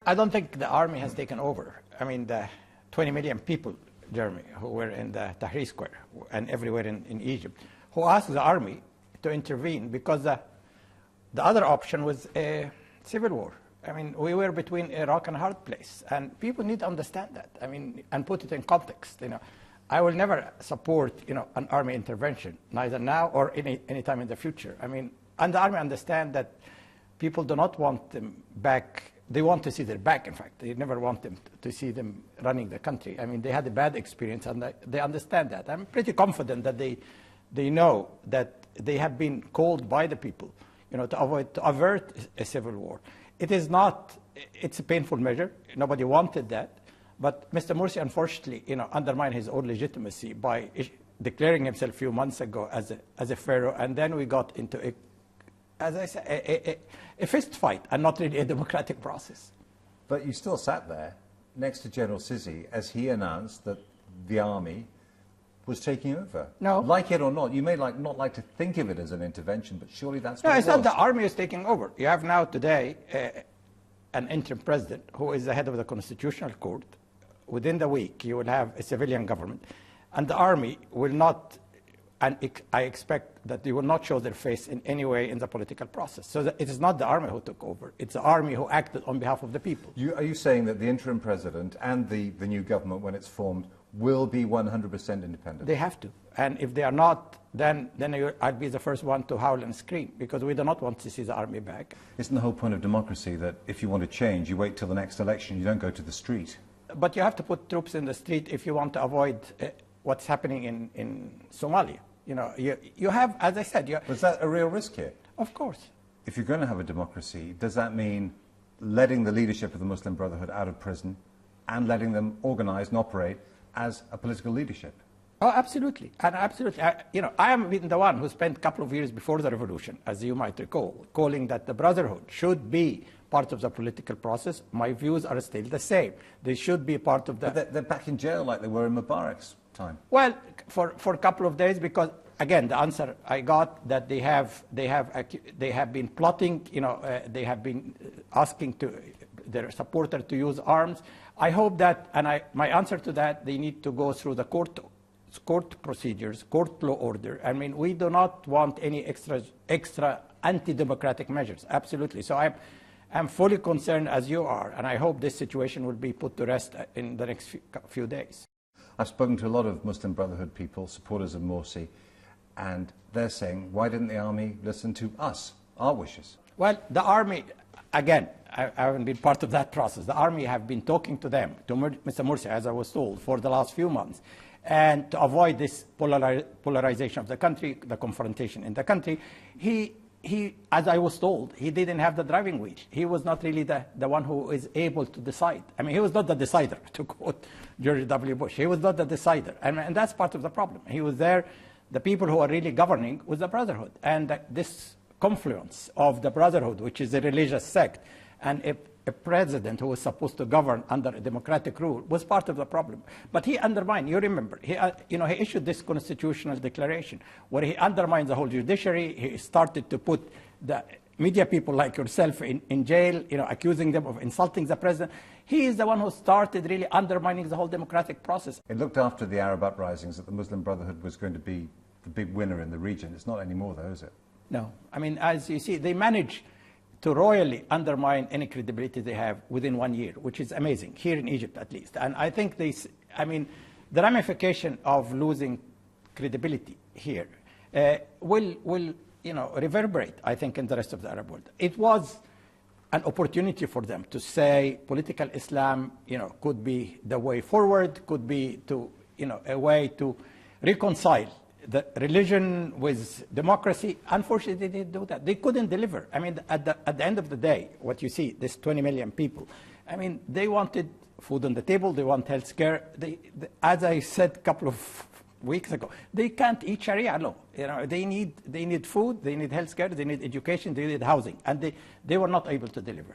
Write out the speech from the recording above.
I don't think the army has taken over. I mean, the 20 million people, Jeremy, who were in the Tahrir Square and everywhere in Egypt, who asked the army to intervene because the other option was a civil war. I mean, we were between a rock and a hard place, and people need to understand that. I mean, and put it in context. You know, I will never support, you know, an army intervention, neither now or any time in the future. I mean, and the army understand that people do not want them back. They want to see their back, in fact. They never want them to see them running the country. I mean, they had a bad experience, and they understand that. I'm pretty confident that they know that they have been called by the people, you know, to avert a civil war. It is not, it's a painful measure. Nobody wanted that. But Mr. Morsi, unfortunately, you know, undermined his own legitimacy by declaring himself a few months ago as a pharaoh, and then we got into a, as I say, a fist fight, and not really a democratic process. But you still sat there next to General Sisi as he announced that the army was taking over. No. Like it or not, you may not like to think of it as an intervention, but surely that's what No, it it's was. not the army is taking over. You have now today an interim president who is the head of the Constitutional Court. Within the week, you will have a civilian government, and the army will not, and I expect that they will not show their face in any way in the political process. So it is not the army who took over. It's the army who acted on behalf of the people. Are you saying that the interim president and the new government, when it's formed, will be 100% independent? They have to. And if they are not, then I'd be the first one to howl and scream, because we do not want to see the army back. Isn't the whole point of democracy that if you want to change, you wait till the next election, you don't go to the street? But you have to put troops in the street if you want to avoid what's happening in Somalia. You know, you have, as I said... Was that a real risk here? Of course. If you're going to have a democracy, does that mean letting the leadership of the Muslim Brotherhood out of prison and letting them organize and operate as a political leadership? Oh, absolutely. And absolutely. You know, I am the one who spent a couple of years before the revolution, as you might recall, calling that the Brotherhood should be part of the political process. My views are still the same. They should be part of the... But they're back in jail like they were in Mubarak's time. Well, for a couple of days, because, again, the answer I got that they have been plotting, you know, they have been asking their supporter to use arms. I hope that, and my answer to that, they need to go through the court procedures, court law order. I mean, we do not want any extra anti-democratic measures, absolutely. So I'm fully concerned, as you are, and I hope this situation will be put to rest in the next few days. I've spoken to a lot of Muslim Brotherhood people, supporters of Morsi, and they're saying, why didn't the army listen to us, our wishes? Well, the army, again, I haven't been part of that process. The army have been talking to them, to Mr. Morsi, as I was told, for the last few months. And to avoid this polarization of the country, the confrontation in the country, he, as I was told, he didn't have the driving wheel. He was not really the one who is able to decide. I mean, he was not the decider, to quote George W. Bush. He was not the decider. And that's part of the problem. He was there. The people who are really governing was the Brotherhood. And this confluence of the Brotherhood, which is a religious sect, and a president who was supposed to govern under a democratic rule was part of the problem. But he undermined, you remember, he issued this constitutional declaration where he undermined the whole judiciary. He started to put the media people like yourself in jail, you know, accusing them of insulting the president. He is the one who started really undermining the whole democratic process. It looked after the Arab uprisings that the Muslim Brotherhood was going to be the big winner in the region. It's not anymore, though, is it? No. I mean, as you see, they managed to royally undermine any credibility they have within 1 year, which is amazing, here in Egypt at least. And I think the ramification of losing credibility here will you know, reverberate, I think, in the rest of the Arab world. It was an opportunity for them to say political Islam, you know, could be the way forward, could be a way to reconcile the religion with democracy. Unfortunately, they didn't do that. They couldn't deliver. I mean, at the end of the day, what you see, this 20 million people, I mean, they wanted food on the table, they want health care. As I said a couple of weeks ago, they can't eat Sharia law. You know, they need food, they need health care, they need education, they need housing, and they were not able to deliver.